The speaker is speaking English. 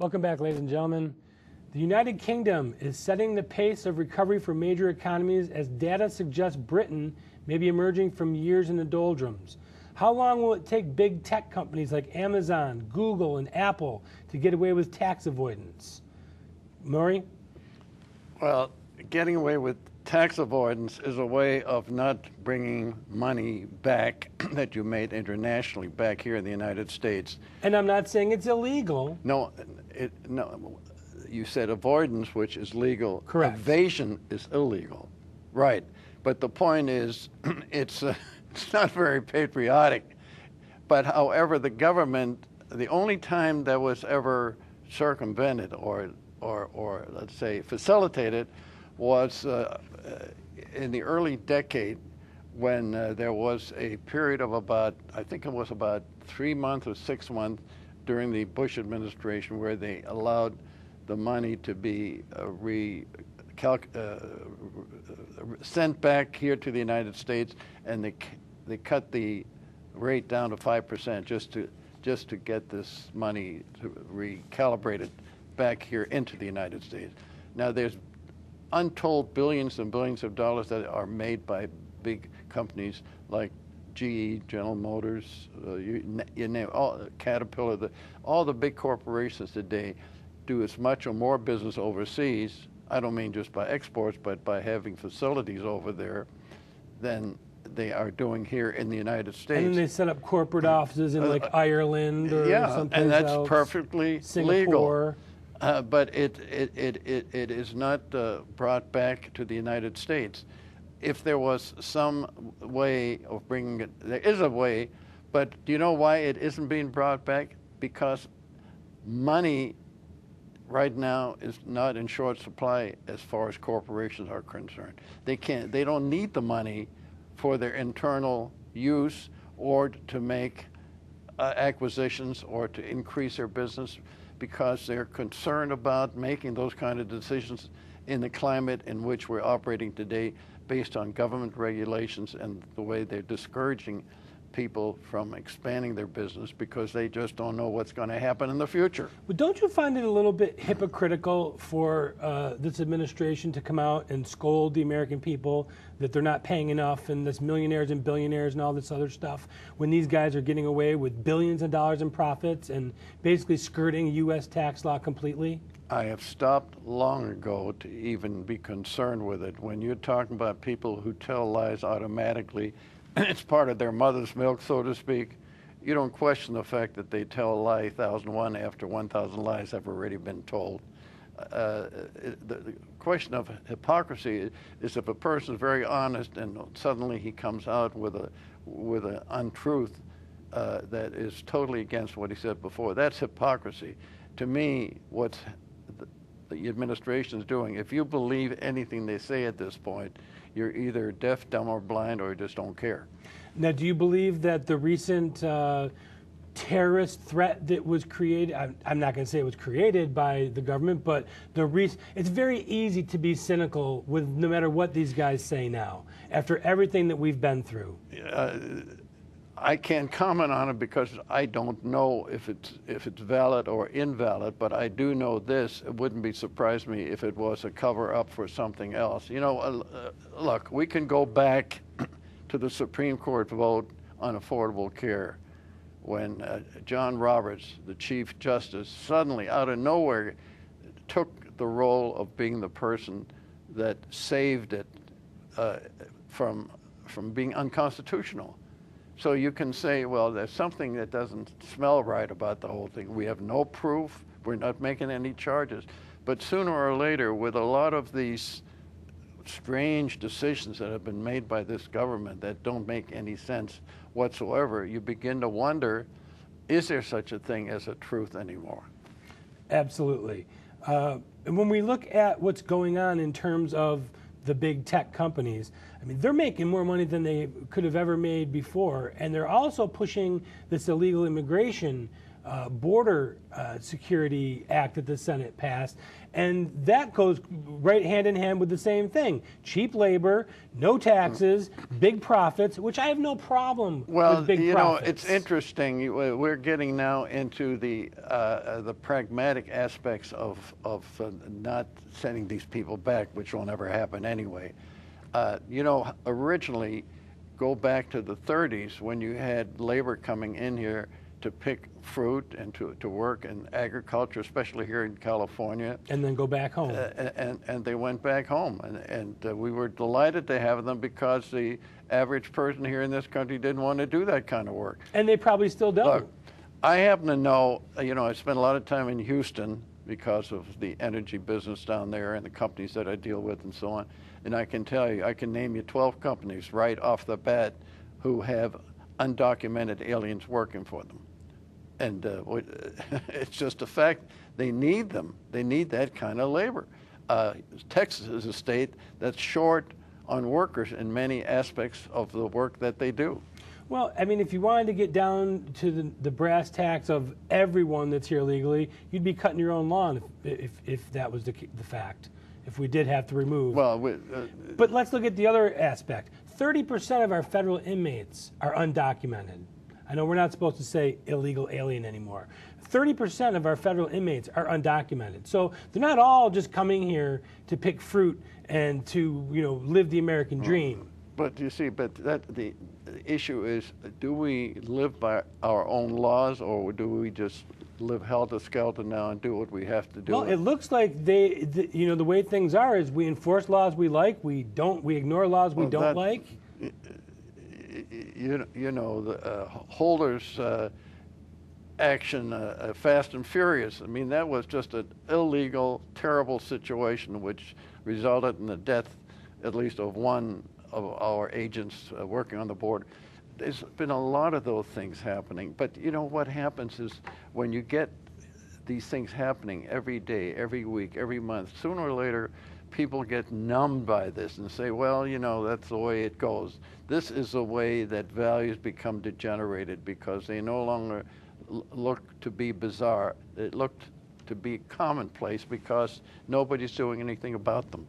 Welcome back, ladies and gentlemen. The United Kingdom is setting the pace of recovery for major economies as data suggests Britain may be emerging from years in the doldrums. How long will it take big tech companies like Amazon, Google, and Apple to get away with tax avoidance? Murray? Well, getting away with tax avoidance is a way of not bringing money back that you made internationally back here in the United States. And I'm not saying it's illegal. No, you said avoidance, which is legal. Correct. Evasion is illegal. Right. But the point is, it's not very patriotic. But however, the government, the only time that was ever circumvented or let's say facilitated was in the early decade when there was a period of about, I think it was about 3 months or 6 months during the Bush administration where they allowed the money to be sent back here to the United States, and they cut the rate down to 5% just to get this money recalibrated back here into the United States. Now there's untold billions and billions of dollars that are made by big companies like GE, General Motors, you name Caterpillar, all the big corporations today do as much or more business overseas. I don't mean just by exports, but by having facilities over there than they are doing here in the United States. And then they set up corporate offices in like Ireland or someplace and that's else. perfectly Singapore. legal. But it is not brought back to the United States. If there was some way of bringing it, there is a way, but do you know why it isn't being brought back? Because money right now is not in short supply as far as corporations are concerned. They don't need the money for their internal use or to make acquisitions or to increase their business, because they're concerned about making those kind of decisions in the climate in which we're operating today, based on government regulations and the way they're discouraging people from expanding their business because they just don't know what's going to happen in the future. But don't you find it a little bit hypocritical for this administration to come out and scold the American people that they're not paying enough, and this millionaires and billionaires and all this other stuff, when these guys are getting away with billions of dollars in profits and basically skirting U.S. tax law completely? I have stopped long ago to even be concerned with it. When you're talking about people who tell lies automatically, it's part of their mother's milk, so to speak, you don't question the fact that they tell a lie 1,001 after 1,000 lies have already been told. The question of hypocrisy is if a person is very honest and suddenly he comes out with an untruth that is totally against what he said before. That's hypocrisy. To me, what the administration is doing, if you believe anything they say at this point, you're either deaf, dumb, or blind, or you just don't care. Now, do you believe that the recent terrorist threat that was created, I'm not going to say it was created by the government, but it's very easy to be cynical with no matter what these guys say now, after everything that we've been through? I can't comment on it because I don't know if it's valid or invalid, but I do know this: it wouldn't surprise me if it was a cover-up for something else. You know, look, we can go back to the Supreme Court vote on affordable care when John Roberts, the Chief Justice, suddenly out of nowhere took the role of being the person that saved it from being unconstitutional. So you can say, well, there's something that doesn't smell right about the whole thing. We have no proof. We're not making any charges. But sooner or later, with a lot of these strange decisions that have been made by this government that don't make any sense whatsoever, you begin to wonder, is there such a thing as a truth anymore? Absolutely. And when we look at what's going on in terms of the big tech companies, I mean, they're making more money than they could have ever made before, and they're also pushing this illegal immigration Border Security Act that the Senate passed, and that goes right hand in hand with the same thing: cheap labor, no taxes, big profits, which I have no problem with big profits. It's interesting. We're getting now into the pragmatic aspects of not sending these people back, which will never happen anyway. Originally, go back to the 30s when you had labor coming in here to pick fruit and to work in agriculture, especially here in California. And then go back home. And they went back home. And we were delighted to have them because the average person here in this country didn't want to do that kind of work. And they probably still don't. Look, I happen to know, I spent a lot of time in Houston because of the energy business down there and the companies that I deal with and so on. And I can tell you, I can name you 12 companies right off the bat who have undocumented aliens working for them. And it's just a fact. They need them. They need that kind of labor. Texas is a state that's short on workers in many aspects of the work that they do. Well, I mean, if you wanted to get down to the brass tacks of everyone that's here legally, you'd be cutting your own lawn if that was the fact, if we did have to remove. Well, but let's look at the other aspect. 30% of our federal inmates are undocumented. I know we're not supposed to say illegal alien anymore. 30% of our federal inmates are undocumented. So they're not all just coming here to pick fruit and to, live the American dream. But you see, the issue is, do we live by our own laws, or do we just live helter-skelter now and do what we have to do? Well, it looks like the way things are is we enforce laws we like, we ignore laws we don't like. The Holder's action, Fast and Furious, I mean, that was just an illegal, terrible situation which resulted in the death, at least of one of our agents working on the border. There's been a lot of those things happening, but what happens is when you get these things happening every day, every week, every month, sooner or later, people get numbed by this and say, well, that's the way it goes. This is the way that values become degenerated because they no longer look to be bizarre. They look to be commonplace because nobody's doing anything about them.